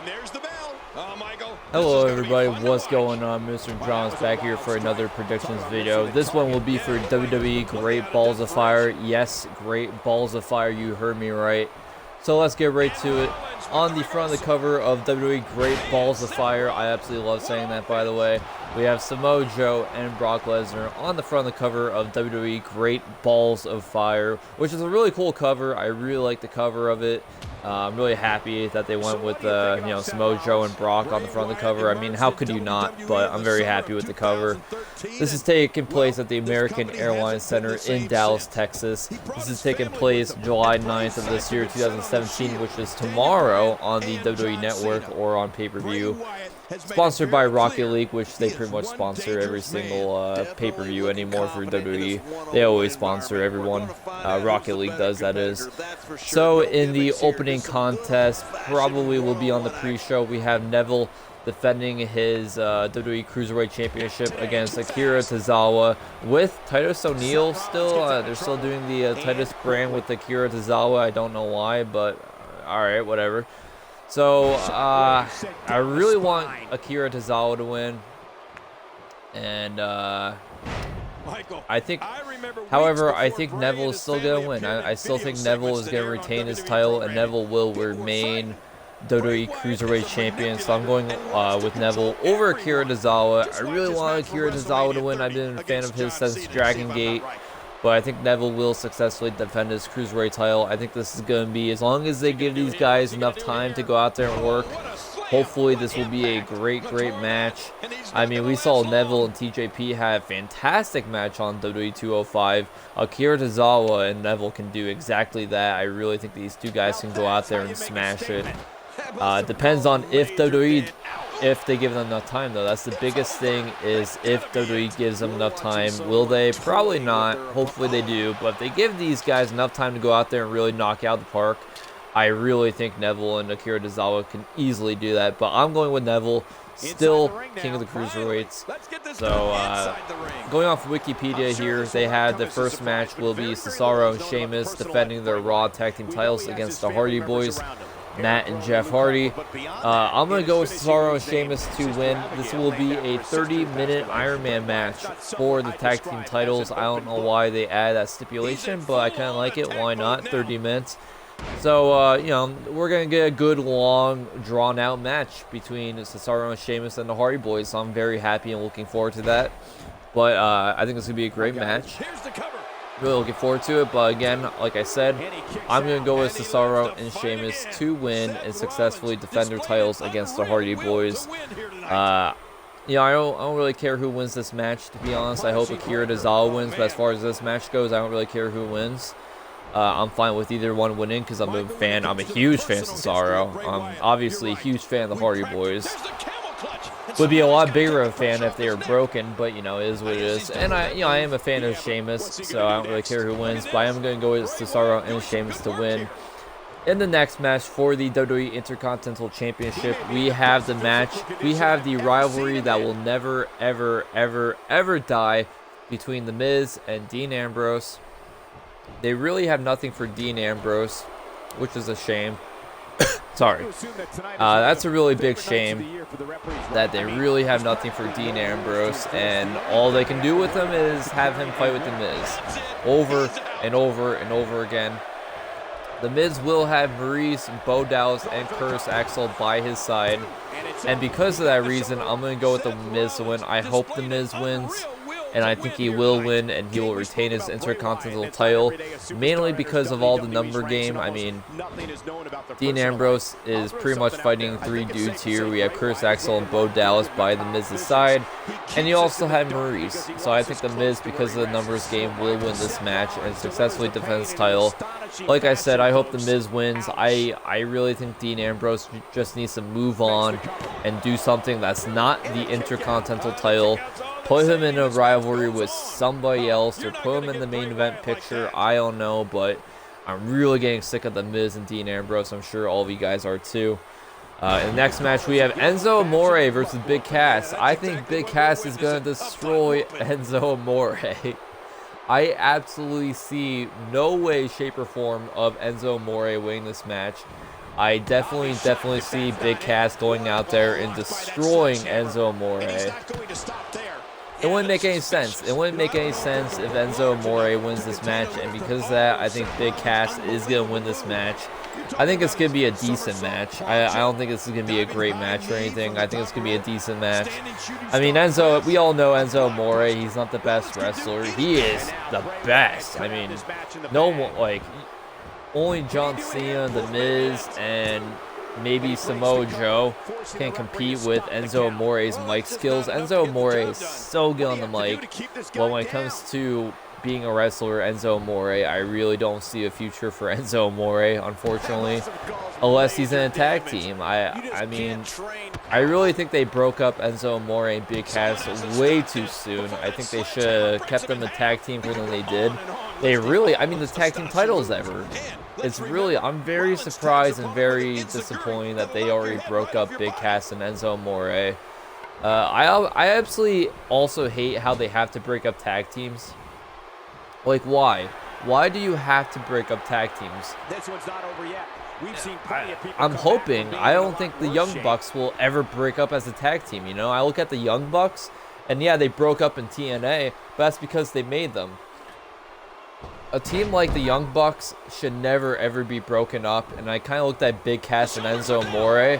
there's the bell. Michael. Hello everybody, what's going on? Mr. John's back here for another predictions video. This one will be for WWE Great Balls of Fire. Yes, Great Balls of Fire, you heard me right. So let's get right to it. On the front of the cover of WWE Great Balls of Fire, I absolutely love saying that, by the way, we have Samoa Joe and Brock Lesnar on the front of the cover of WWE Great Balls of Fire, which is a really cool cover. I really like the cover of it. I'm really happy that they went with Samoa Joe and Brock on the front of the cover. I mean, how could you not? But I'm very happy with the cover. This is taking place at the American Airlines Center in Dallas, Texas. This is taking place July 9th of this year, 2017, which is tomorrow on the WWE Network or on pay-per-view. Sponsored by Rocket League, which they pretty much sponsor every single pay-per-view anymore for WWE. They always sponsor everyone. Rocket League does, that is. So in the opening contest, probably will be on the pre-show, we have Neville defending his WWE Cruiserweight Championship against Akira Tozawa with Titus O'Neil still. They're still doing the Titus brand with Akira Tozawa. I don't know why, but alright, whatever. So, I really want Akira Tozawa to win, and I think, however, I think Neville is still going to win. I still think Neville is going to retain his title, and Neville will remain WWE Cruiserweight Champion, so I'm going with Neville over Akira Tozawa. I really want Akira Tozawa to win. I've been a fan of his since Dragon Gate. But I think Neville will successfully defend his Cruiserweight title. I think this is going to be, as long as they give these guys enough time to go out there and work, hopefully this will be a great match. I mean, we saw Neville and TJP have a fantastic match on WWE 205. Akira Tozawa and Neville can do exactly that. I really think these two guys can go out there and smash it. Depends on if WWE... if they give them enough time, though. That's the biggest thing, is if WWE gives them enough time. Will they? Probably not. Hopefully they do. But if they give these guys enough time to go out there and really knock out the park, I really think Neville and Akira Tozawa can easily do that. But I'm going with Neville, still king of the Cruiserweights. So, going off Wikipedia here, they had the first match will be Cesaro and Sheamus defending their Raw Tag Team titles against the Hardy Boys, Matt and Jeff Hardy. I'm going to go with Cesaro and Sheamus to win. This will be a 30-minute Iron Man match for the tag team titles. I don't know why they add that stipulation, but I kind of like it. Why not? 30 minutes. So, we're going to get a good, long, drawn-out match between Cesaro and Sheamus and the Hardy Boys. So I'm very happy and looking forward to that. But I think it's going to be a great match. Really looking forward to it, but again, like I said, I'm going to go with Cesaro and Sheamus to win and successfully defend their titles against the Hardy Boys. I don't really care who wins this match, to be honest. I hope Akira Tozawa wins, but as far as this match goes, I don't really care who wins. I'm fine with either one winning because I'm a fan. I'm a huge fan of Cesaro. I'm obviously a huge fan of the Hardy Boys. Would be a lot bigger of a fan if they were broken, but it is what it is. And I am a fan of Sheamus, so I don't really care who wins, but I am going to go with Cesaro and Sheamus to win. In the next match for the WWE Intercontinental Championship, we have the match. We have the rivalry that will never, ever die between The Miz and Dean Ambrose. They really have nothing for Dean Ambrose, which is a shame. Sorry. That's a really big shame that they really have nothing for Dean Ambrose, and all they can do with him is have him fight with The Miz over and over and over again. The Miz will have Maurice, Bo Dallas, and Curtis Axel by his side, and because of that reason, I'm going to go with The Miz to win. I hope The Miz wins, and I think he will win, and he will retain his Intercontinental title, mainly because of all the number game. I mean, Dean Ambrose is pretty much fighting three dudes here. We have Curtis Axel and Bo Dallas by The Miz's side, and you also have Maurice. So I think The Miz, because of the numbers game, will win this match and successfully defend his title. Like I said, I hope The Miz wins. I really think Dean Ambrose just needs to move on and do something that's not the Intercontinental title. Put him in a rivalry with somebody else, or put him in the main event picture. I don't know, but I'm really getting sick of The Miz and Dean Ambrose. I'm sure all of you guys are too. In the next match, we have Enzo Amore versus Big Cass. I think Big Cass is going to destroy Enzo Amore. I absolutely see no way, shape, or form of Enzo Amore winning this match. I definitely see Big Cass going out there and destroying Enzo Amore. It wouldn't make any sense. It wouldn't make any sense if Enzo Amore wins this match, and because of that, I think Big Cass is going to win this match. I think it's going to be a decent match. I don't think this is going to be a great match or anything. I think it's going to be a decent match. I mean, Enzo, we all know Enzo Amore. He's not the best wrestler. He is the best. I mean, no one, like, only John Cena, The Miz, and maybe Samoa Joe can compete with Enzo Amore's mic skills. Enzo Amore is so good on the mic, but when it comes to being a wrestler, Enzo Amore, I really don't see a future for Enzo Amore, unfortunately, unless he's in a tag team. I mean, I really think they broke up Enzo Amore and Big Cass way too soon. I think they should have kept them a tag team for than they did. They really, I mean, the tag team titles ever. It's really, I'm very surprised and very disappointed that they already broke up Big Cass and Enzo Amore. I absolutely also hate how they have to break up tag teams. Like, why? Why do you have to break up tag teams? This one's not over yet. We've seen plenty of people. I'm hoping. I don't think the Young Bucks will ever break up as a tag team, you know? I look at the Young Bucks, and yeah, they broke up in TNA, but that's because they made them. A team like the Young Bucks should never, ever be broken up, and I kind of looked at Big Cass and Enzo Amore,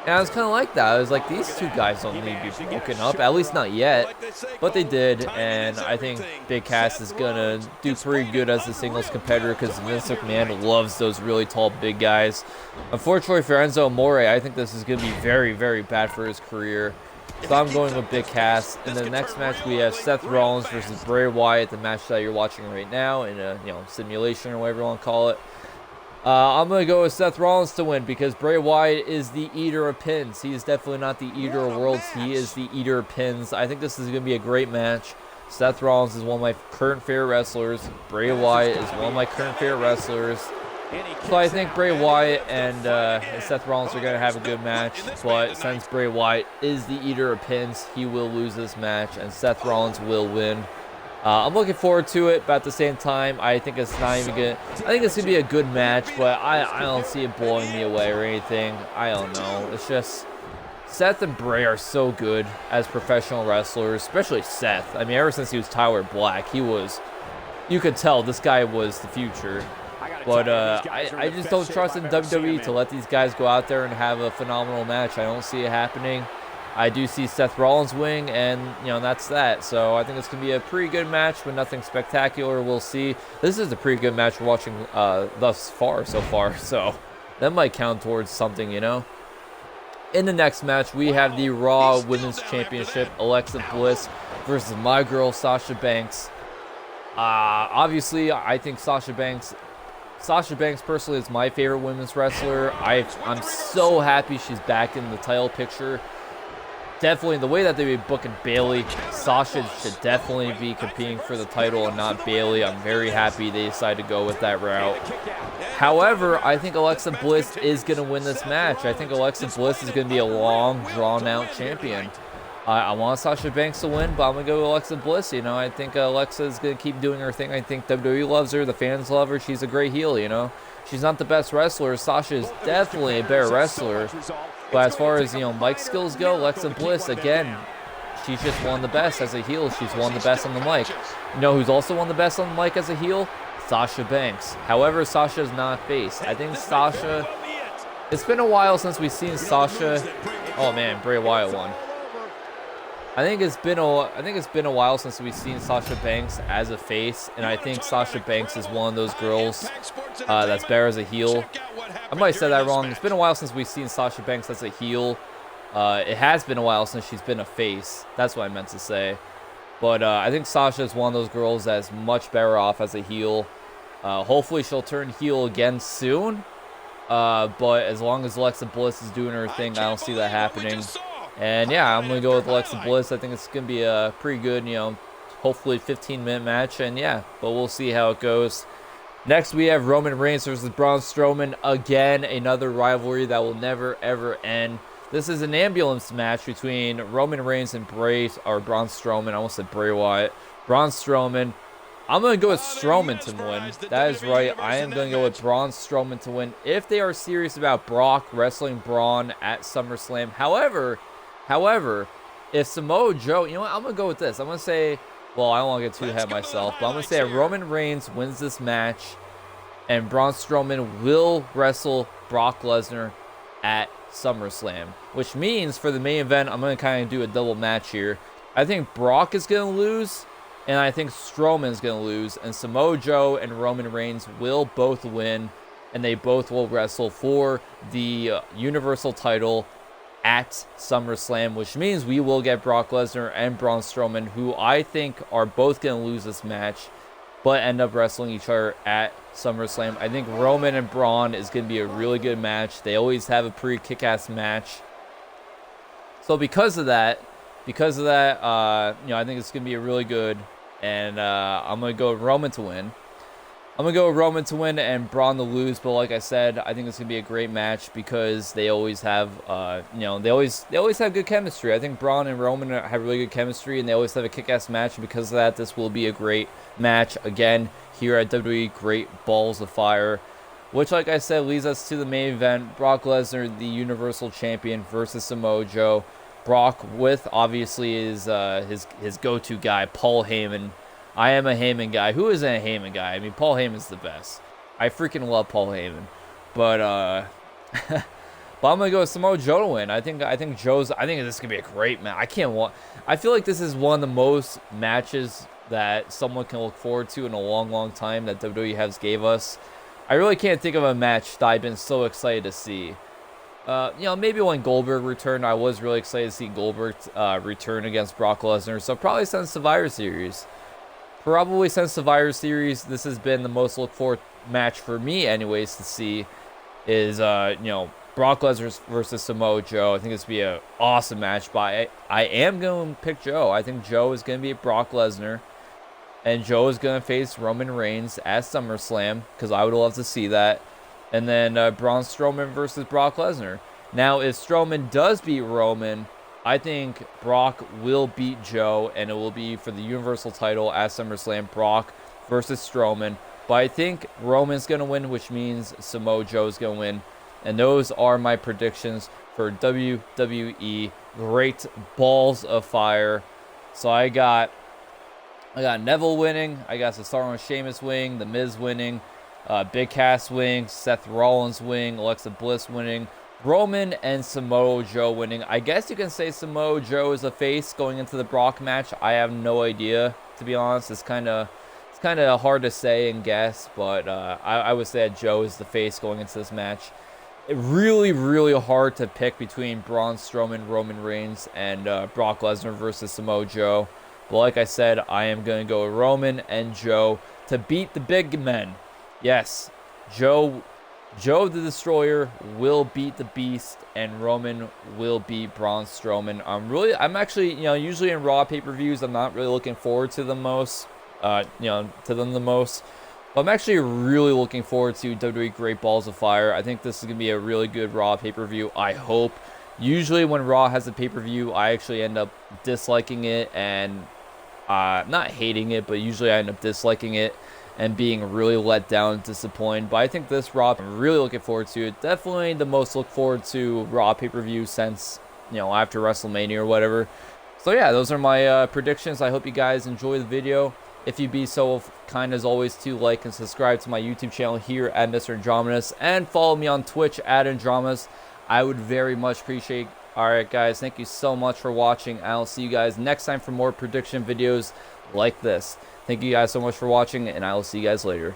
and I was kind of like that. I was like, these two guys don't need to be broken up, at least not yet, but they did, and I think Big Cass is going to do pretty good as a singles competitor because Vince McMahon loves those really tall, big guys. Unfortunately for Enzo Amore, I think this is going to be very, very bad for his career. So I'm going with Big Cass. In the next match, we have Seth Rollins versus Bray Wyatt, the match that you're watching right now in a simulation or whatever you want to call it. I'm going to go with Seth Rollins to win because Bray Wyatt is the eater of pins. He is definitely not the eater of worlds. He is the eater of pins. I think this is going to be a great match. Seth Rollins is one of my current favorite wrestlers. Bray Wyatt is one of my current favorite wrestlers. So I think Bray Wyatt and Seth Rollins are going to have a good match, but since Bray Wyatt is the eater of pins, he will lose this match, and Seth Rollins will win. I'm looking forward to it, but at the same time, I think it's not even good. I think it's going to be a good match, but I don't see it blowing me away or anything. I don't know. It's just Seth and Bray are so good as professional wrestlers, especially Seth. I mean, ever since he was Tyler Black, you could tell this guy was the future. But I just don't trust in WWE to let these guys go out there and have a phenomenal match. I don't see it happening. I do see Seth Rollins winning, and that's that. So I think it's going to be a pretty good match, but nothing spectacular. We'll see. This is a pretty good match we're watching thus far, so that might count towards something, In the next match, we have the Raw Women's Championship, Alexa Bliss versus my girl, Sasha Banks. Obviously, I think Sasha Banks personally is my favorite women's wrestler. I'm so happy she's back in the title picture. Definitely, the way that they be booking Bayley, Sasha should definitely be competing for the title and not Bayley. I'm very happy they decided to go with that route. However, I think Alexa Bliss is going to win this match. I think Alexa Bliss is going to be a long, drawn-out champion. I want Sasha Banks to win, but I'm going to go with Alexa Bliss. I think Alexa is going to keep doing her thing. I think WWE loves her. The fans love her. She's a great heel, She's not the best wrestler. Sasha is definitely a better wrestler. But as far as, mic skills go, Alexa Bliss, again, she's just one of the best as a heel. She's one of the best on the mic. Who's also one of the best on the mic as a heel? Sasha Banks. However, Sasha is not face. I think Sasha... It's been a while since we've seen Sasha... Oh, man, Bray Wyatt won. I think it's been a while since we've seen Sasha Banks as a face, and I think Sasha Banks is one of those girls that's better as a heel. I might have said that wrong. It's been a while since we've seen Sasha Banks as a heel. It has been a while since she's been a face. That's what I meant to say. But I think Sasha is one of those girls that's much better off as a heel. Hopefully she'll turn heel again soon. But as long as Alexa Bliss is doing her thing, I don't see that happening. And yeah, I'm going to go with Alexa Bliss. I think it's going to be a pretty good, hopefully 15-minute match. And yeah, but we'll see how it goes. Next, we have Roman Reigns versus Braun Strowman. Again, another rivalry that will never, ever end. This is an ambulance match between Roman Reigns and Braun Strowman. I almost said Bray Wyatt. Braun Strowman. I'm going to go with Strowman to win. That is right. I am going to go with Braun Strowman to win if they are serious about Brock wrestling Braun at SummerSlam. However, if Samoa Joe, you know what? I'm going to go with this. I'm going to say, well, I don't want to get too ahead of myself, but I'm going to say Roman Reigns wins this match and Braun Strowman will wrestle Brock Lesnar at SummerSlam, which means for the main event, I'm going to kind of do a double match here. I think Brock is going to lose, and I think Strowman's going to lose, and Samoa Joe and Roman Reigns will both win, and they both will wrestle for the Universal title at SummerSlam, which means we will get Brock Lesnar and Braun Strowman, who I think are both going to lose this match, but end up wrestling each other at SummerSlam. I think Roman and Braun is going to be a really good match. They always have a pretty kick-ass match. So because of that, you know, I think it's going to be a really good, and I'm going to go with Roman to win. I'm going to go with Roman to win and Braun to lose, but like I said, I think it's going to be a great match because they always have, you know, they always have good chemistry. I think Braun and Roman have really good chemistry, and they always have a kick-ass match, and because of that, this will be a great match, again, here at WWE Great Balls of Fire, which, like I said, leads us to the main event, Brock Lesnar, the Universal Champion, versus Samoa Joe. Brock with, obviously, his go-to guy, Paul Heyman. I am a Heyman guy. Who isn't a Heyman guy? I mean, Paul Heyman's the best. I freaking love Paul Heyman. But but I'm gonna go with Samoa Joe to win. I think this is gonna be a great match. I feel like this is one of the most matches that someone can look forward to in a long, long time that WWE has gave us. I really can't think of a match that I've been so excited to see. You know, maybe when Goldberg returned, I was really excited to see Goldberg return against Brock Lesnar. So probably since Survivor Series. This has been the most looked forward match for me, anyways, to see is, you know, Brock Lesnar versus Samoa Joe. I think this would be an awesome match, but I am going to pick Joe. I think Joe is going to beat Brock Lesnar, and Joe is going to face Roman Reigns at SummerSlam, because I would love to see that. And then Braun Strowman versus Brock Lesnar. Now, if Strowman does beat Roman, I think Brock will beat Joe, and it will be for the Universal title at SummerSlam, Brock versus Strowman. But I think Roman's going to win, which means Samoa Joe is going to win. And those are my predictions for WWE Great Balls of Fire. So I got Neville winning. I got Cesaro and Sheamus winning. The Miz winning. Big Cass winning. Seth Rollins winning. Alexa Bliss winning. Roman and Samoa Joe winning. I guess you can say Samoa Joe is a face going into the Brock match. I have no idea, to be honest. It's kind of hard to say and guess, but I would say that Joe is the face going into this match. Really, really hard to pick between Braun Strowman, Roman Reigns, and Brock Lesnar versus Samoa Joe. But like I said, I am going to go with Roman and Joe to beat the big men. Yes, Joe the Destroyer will beat the Beast, and Roman will beat Braun Strowman. I'm actually, you know, usually in Raw pay-per-views, I'm not really looking forward to them the most. But I'm actually really looking forward to WWE Great Balls of Fire. I think this is going to be a really good Raw pay-per-view, I hope. Usually when Raw has a pay-per-view, I actually end up disliking it and not hating it, but usually I end up disliking it and being really let down and disappointed. But I think this Raw, I'm really looking forward to it. Definitely the most look forward to Raw pay-per-view since, you know, after WrestleMania or whatever. So yeah, those are my predictions. I hope you guys enjoy the video. If you'd be so kind as always to like and subscribe to my YouTube channel here at Mr. Andromedus, and follow me on Twitch at Andromedus, I would very much appreciate. Alright guys, thank you so much for watching. I'll see you guys next time for more prediction videos like this. Thank you guys so much for watching, and I will see you guys later.